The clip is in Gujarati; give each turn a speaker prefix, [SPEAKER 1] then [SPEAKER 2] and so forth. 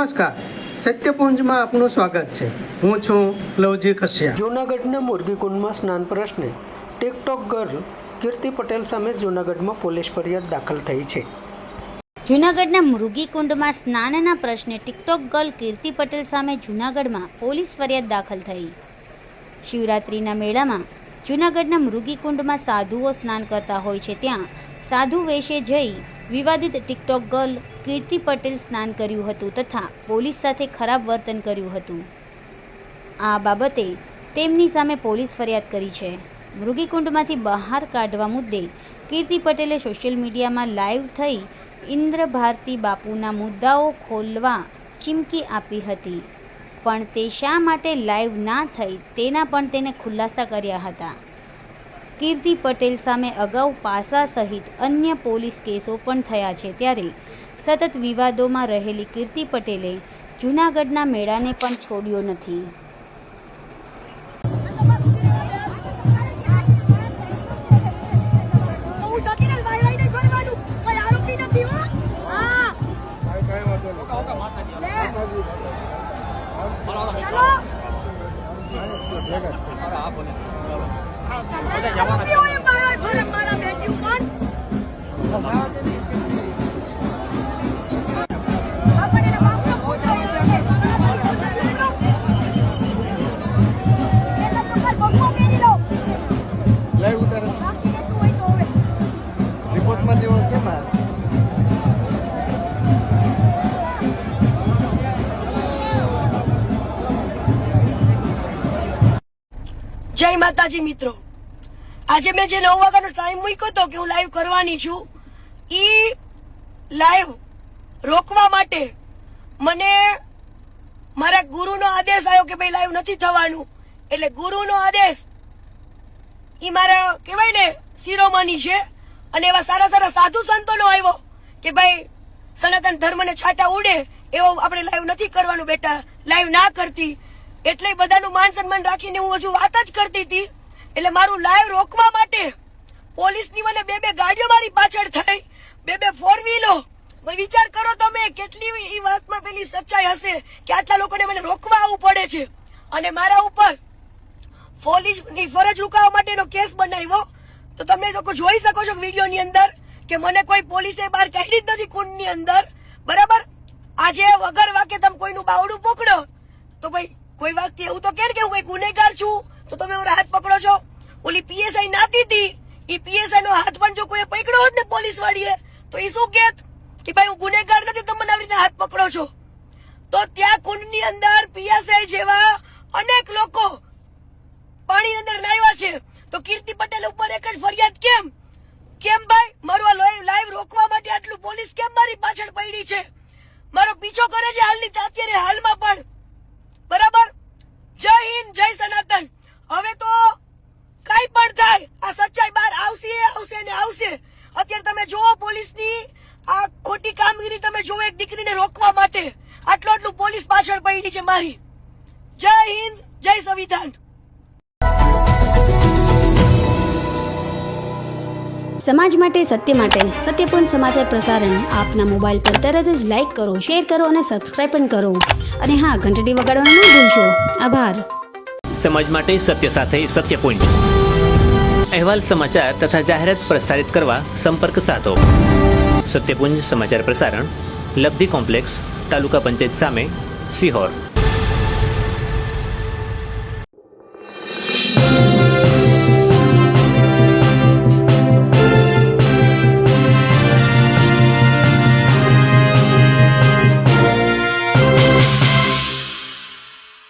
[SPEAKER 1] નમસ્કાર, સત્યપુંજમાં આપનું સ્વાગત છે. હું છું લવજી કશ્યપ.
[SPEAKER 2] જૂનાગઢના મુરગીકુંડમાં સ્નાન પ્રશ્ને ટિકટોક ગર્લ કીર્તિ પટેલ સામે જૂનાગઢમાં પોલીસ ફરિયાદ દાખલ થઈ છે.
[SPEAKER 3] જૂનાગઢના મુરગીકુંડમાં સ્નાનના પ્રશ્ને ટિકટોક ગર્લ કીર્તિ પટેલ સામે જૂનાગઢમાં પોલીસ ફરિયાદ દાખલ થઈ. શિવરાત્રિના મેળામાં જૂનાગઢના મુરગીકુંડમાં સાધુઓ સ્નાન કરતા હોય છે, ત્યાં સાધુ વેશે જઈ વિવાદિત ટિકટોક ગર્લ કીર્તિ પટેલ સ્નાન કર્યું હતું તથા પોલીસ સાથે ખરાબ વર્તન કર્યું હતું. આ બાબતે તેમની સામે પોલીસ ફરિયાદ કરી છે. મૃગીકુંડમાંથી બહાર કાઢવા મુદ્દે કીર્તિ પટેલે સોશિયલ મીડિયામાં લાઈવ થઈ ઇન્દ્ર ભારતી બાપુના મુદ્દાઓ ખોલવા ચીમકી આપી હતી, પણ તે શા માટે લાઈવ ના થઈ તેના પણ તેને ખુલાસા કર્યા હતા. કીર્તિ પટેલ સામે અગાઉ પાસા સહિત અન્ય પોલીસ કેસો પણ થયા છે, ત્યારે સતત વિવાદોમાં રહેલી કીર્તિ પટેલે જૂનાગઢના મેળાને પણ છોડ્યો નથી.
[SPEAKER 4] જય માતાજી મિત્રો, આજે મેં જે 9 વાગ્યાનો ટાઈમ મૂક્યો હતો કે હું લાઈવ કરવાની છું, ઈ લાઈવ રોકવા માટે મને મારા ગુરુનો આદેશ આવ્યો કે ભાઈ લાઈવ નથી થવાનું. એટલે ગુરુનો આદેશ ઈ મારા કહેવાય ને શિરોમણી છે, અને એવા સારા સારા સાધુ સંતોનો આવ્યો કે ભાઈ સનાતન ધર્મને છાંટા ઉડે એવો આપણે લાઈવ નથી કરવાનું બેટા, લાઈવ ના કરતી. એટલે બધાનું માન સન્માન રાખીને હું હજુ વાત જ કરતી હતી. એટલે મારું લાઈવ રોકવા માટે પોલીસની મને બે ગાડીઓ મારી પાછળ થઈ, બે ફોર વ્હીલો. વિચાર કરો તમે કેટલી એ વાતમાં પેલી સચ્ચાઈ હશે કે આટલા લોકોને મને રોકવા આવવું પડે છે. અને મારા ઉપર પોલીસની ફરજ રૂકાવવા માટેનો કેસ બનાવ્યો. તો તમે લોકો જોઈ શકો છો વિડીયોની અંદર કે મને કોઈ પોલીસે બહાર કાઢી જ નથી કુંડની અંદર, બરાબર. આજે વગર વાકે તમે કોઈનું બાવડું પકડો તો ભાઈ કોઈ વ્યક્તિ એવું તો કે હું કોઈ ગુનેગાર છું તો તમે મારા હાથ પકડો છો. ઓલી પીએસઆઈ નાતી હતી, એ પીએસઆઈ નો હાથ પણ જો કોઈ પકડ્યો હોત ને પોલીસ વાળીએ તો એ શું કેત કે ભાઈ હું ગુનેગાર નથી, તમે મને આવી રીતે હાથ પકડો છો. તો ત્યાં કુંડની અંદર પીએસઆઈ જેવા અનેક લોકો પાણી અંદર નાહ્યા છે. તો કીર્તિ પટેલ ઉપર એક જ ફરિયાદ કેમ ભાઈ મારું લાઈવ રોકવા માટે આટલું પોલીસ કેમ મારી પાછળ પડી છે, મારો પીછો કરે છે અત્યારે હાલમાં પણ, બરાબર. જય હિન્દ, જય સનાતન. હવે તો કઈ પણ થાય આ સચ્ચાઈ બહાર આવશે ને આવશે. અત્યારે તમે જુઓ પોલીસની આ ખોટી કામગીરી, તમે જુઓ એક દીકરીને રોકવા માટે આટલું પોલીસ પાછળ પડી છે મારી. જય હિન્દ, જય સંવિધાન.
[SPEAKER 3] સમાજ માટે, સત્ય માટે સત્યપૂર્ણ સમાચાર પ્રસારણ આપના મોબાઈલ પર તરત જ લાઈક કરો, શેર કરો અને સબસ્ક્રાઈબ પણ કરો. અને હા, ઘંટડી વગાડવાનું ન ભૂલશો. આભાર.
[SPEAKER 5] સમાજ માટે સત્ય સાથે સત્યપુંજ. અહેવાલ, સમાચાર તથા જાહેરાત પ્રસારિત કરવા સંપર્ક સાધો. સત્યપુંજ સમાચાર પ્રસારણ, લબ્ધિ કોમ્પ્લેક્સ, તાલુકા પંચાયત સામે, સિહોર.